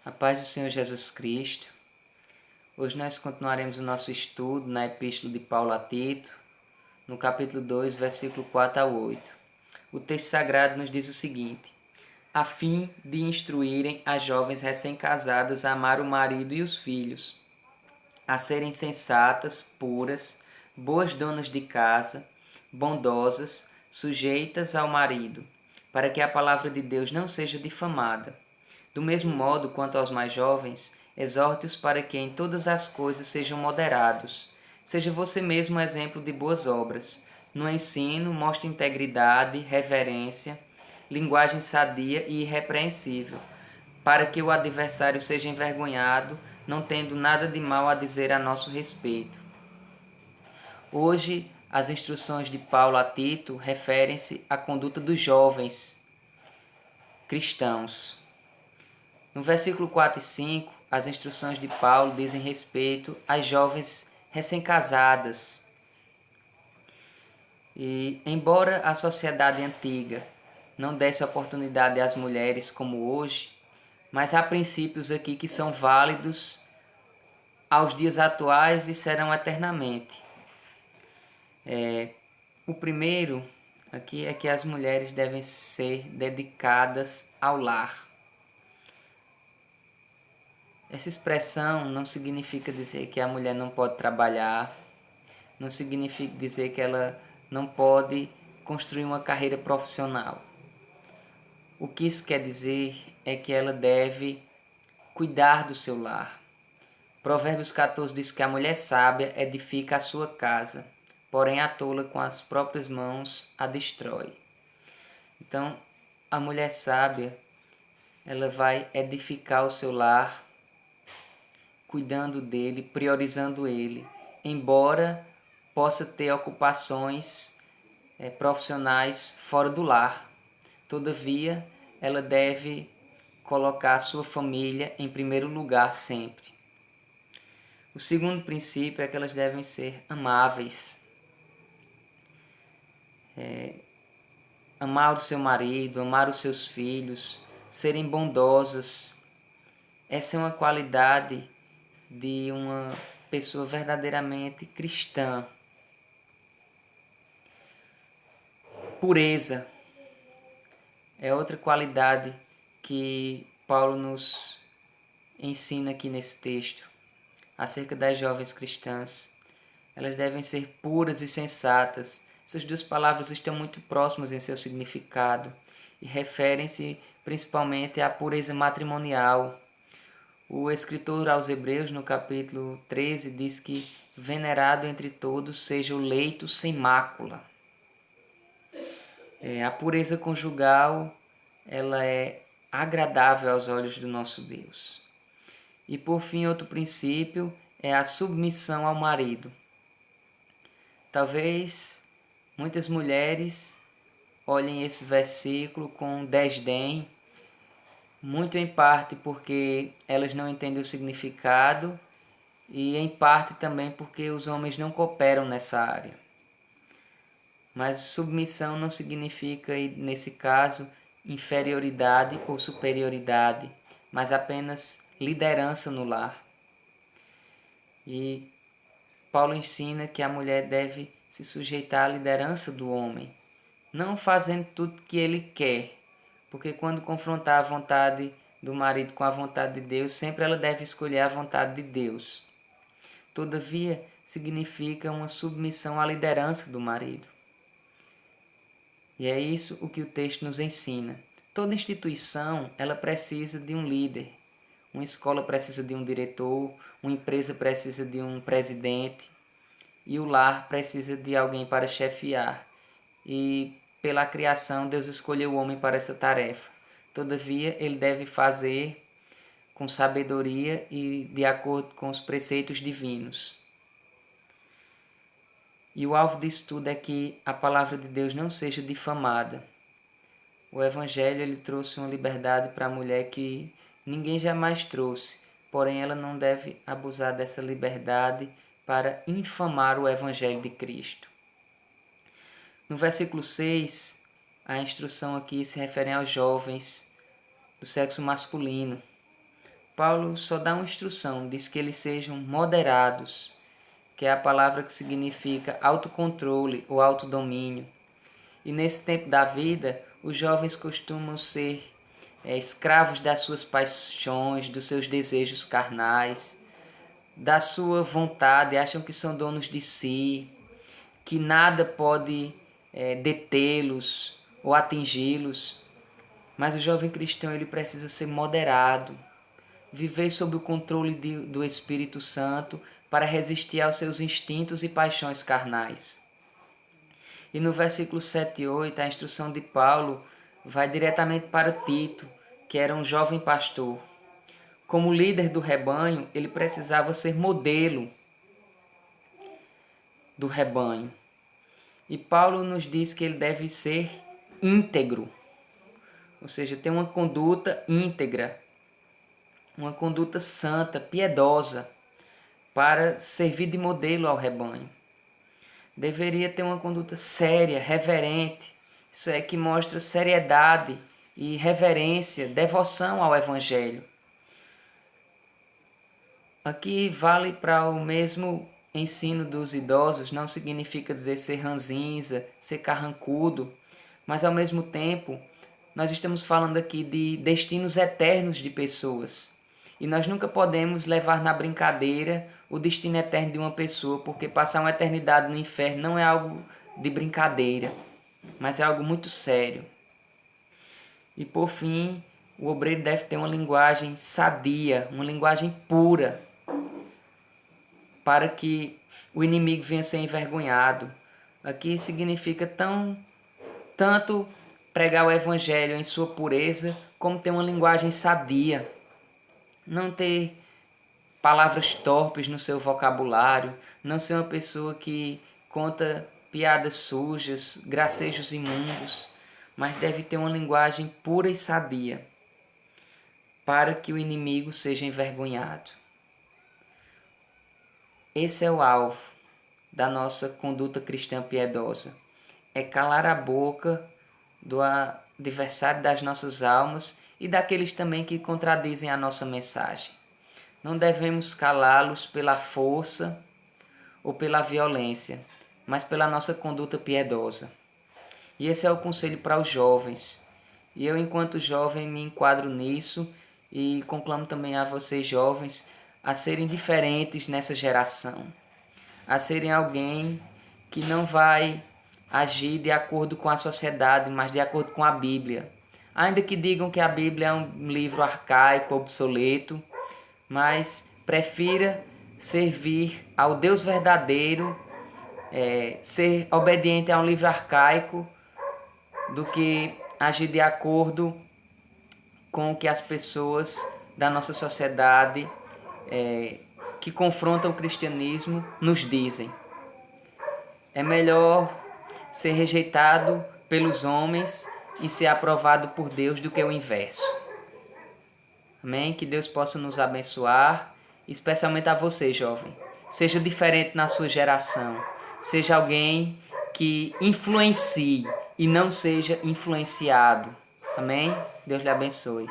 A paz do Senhor Jesus Cristo. Hoje nós continuaremos o nosso estudo na Epístola de Paulo a Tito, no capítulo 2, versículo 4 a 8. O texto sagrado nos diz o seguinte: a fim de instruírem as jovens recém-casadas a amar o marido e os filhos, a serem sensatas, puras, boas donas de casa, bondosas, sujeitas ao marido, para que a palavra de Deus não seja difamada. Do mesmo modo, quanto aos mais jovens, exorte-os para que em todas as coisas sejam moderados. Seja você mesmo um exemplo de boas obras. No ensino, mostre integridade, reverência, linguagem sadia e irrepreensível, para que o adversário seja envergonhado, não tendo nada de mal a dizer a nosso respeito. Hoje, as instruções de Paulo a Tito referem-se à conduta dos jovens cristãos. No versículo 4 e 5, as instruções de Paulo dizem respeito às jovens recém-casadas. E, embora a sociedade antiga não desse oportunidade às mulheres como hoje, mas há princípios aqui que são válidos aos dias atuais e serão eternamente. O primeiro aqui é que as mulheres devem ser dedicadas ao lar. Essa expressão não significa dizer que a mulher não pode trabalhar, não significa dizer que ela não pode construir uma carreira profissional. O que isso quer dizer é que ela deve cuidar do seu lar. Provérbios 14 diz que a mulher sábia edifica a sua casa, porém a tola com as próprias mãos a destrói. Então, a mulher sábia, ela vai edificar o seu lar, cuidando dele, priorizando ele, embora possa ter ocupações profissionais fora do lar. Todavia, ela deve colocar a sua família em primeiro lugar sempre. O segundo princípio é que elas devem ser amáveis. Amar o seu marido, amar os seus filhos, serem bondosas. Essa é uma qualidade de uma pessoa verdadeiramente cristã. Pureza é outra qualidade que Paulo nos ensina aqui nesse texto, acerca das jovens cristãs. Elas devem ser puras e sensatas. Essas duas palavras estão muito próximas em seu significado e referem-se principalmente à pureza matrimonial. O escritor aos Hebreus, no capítulo 13, diz que venerado entre todos seja o leito sem mácula. A pureza conjugal, ela é agradável aos olhos do nosso Deus. E por fim, outro princípio é a submissão ao marido. Talvez muitas mulheres olhem esse versículo com desdém, muito em parte porque elas não entendem o significado e em parte também porque os homens não cooperam nessa área. Mas submissão não significa, nesse caso, inferioridade ou superioridade, mas apenas liderança no lar. E Paulo ensina que a mulher deve se sujeitar à liderança do homem, não fazendo tudo que ele quer, porque quando confrontar a vontade do marido com a vontade de Deus, sempre ela deve escolher a vontade de Deus. Todavia, significa uma submissão à liderança do marido. E é isso o que o texto nos ensina. Toda instituição, ela precisa de um líder. Uma escola precisa de um diretor, uma empresa precisa de um presidente e o lar precisa de alguém para chefiar. E pela criação, Deus escolheu o homem para essa tarefa. Todavia, ele deve fazer com sabedoria e de acordo com os preceitos divinos. E o alvo disso tudo é que a palavra de Deus não seja difamada. O Evangelho ele trouxe uma liberdade para a mulher que ninguém jamais trouxe, porém ela não deve abusar dessa liberdade para infamar o Evangelho de Cristo. No versículo 6, a instrução aqui se refere aos jovens do sexo masculino. Paulo só dá uma instrução, diz que eles sejam moderados, que é a palavra que significa autocontrole ou autodomínio. E nesse tempo da vida, os jovens costumam ser escravos das suas paixões, dos seus desejos carnais, da sua vontade, acham que são donos de si, que nada pode detê-los ou atingi-los. Mas o jovem cristão ele precisa ser moderado, viver sob o controle do Espírito Santo para resistir aos seus instintos e paixões carnais. E no versículo 7 e 8, a instrução de Paulo vai diretamente para Tito, que era um jovem pastor. Como líder do rebanho, ele precisava ser modelo do rebanho. E Paulo nos diz que ele deve ser íntegro, ou seja, ter uma conduta íntegra, uma conduta santa, piedosa, para servir de modelo ao rebanho. Deveria ter uma conduta séria, reverente, isso é, que mostra seriedade e reverência, devoção ao Evangelho. Aqui vale para o mesmo ensino dos idosos, não significa dizer ser ranzinza, ser carrancudo, mas ao mesmo tempo nós estamos falando aqui de destinos eternos de pessoas. E nós nunca podemos levar na brincadeira o destino eterno de uma pessoa, porque passar uma eternidade no inferno não é algo de brincadeira, mas é algo muito sério. E por fim, o obreiro deve ter uma linguagem sadia, uma linguagem pura, para que o inimigo venha ser envergonhado. Aqui significa tanto pregar o evangelho em sua pureza, como ter uma linguagem sadia. Não ter palavras torpes no seu vocabulário, não ser uma pessoa que conta piadas sujas, gracejos imundos, mas deve ter uma linguagem pura e sadia, para que o inimigo seja envergonhado. Esse é o alvo da nossa conduta cristã piedosa. É calar a boca do adversário das nossas almas e daqueles também que contradizem a nossa mensagem. Não devemos calá-los pela força ou pela violência, mas pela nossa conduta piedosa. E esse é o conselho para os jovens. E eu, enquanto jovem, me enquadro nisso e conclamo também a vocês, jovens, a serem diferentes nessa geração. A serem alguém que não vai agir de acordo com a sociedade, mas de acordo com a Bíblia. Ainda que digam que a Bíblia é um livro arcaico, obsoleto, mas prefira servir ao Deus verdadeiro, ser obediente a um livro arcaico, do que agir de acordo com o que as pessoas da nossa sociedade que confrontam o cristianismo nos dizem. É melhor ser rejeitado pelos homens e ser aprovado por Deus do que o inverso. Amém? Que Deus possa nos abençoar, especialmente a você, jovem. Seja diferente na sua geração. Seja alguém que influencie e não seja influenciado. Amém? Deus lhe abençoe.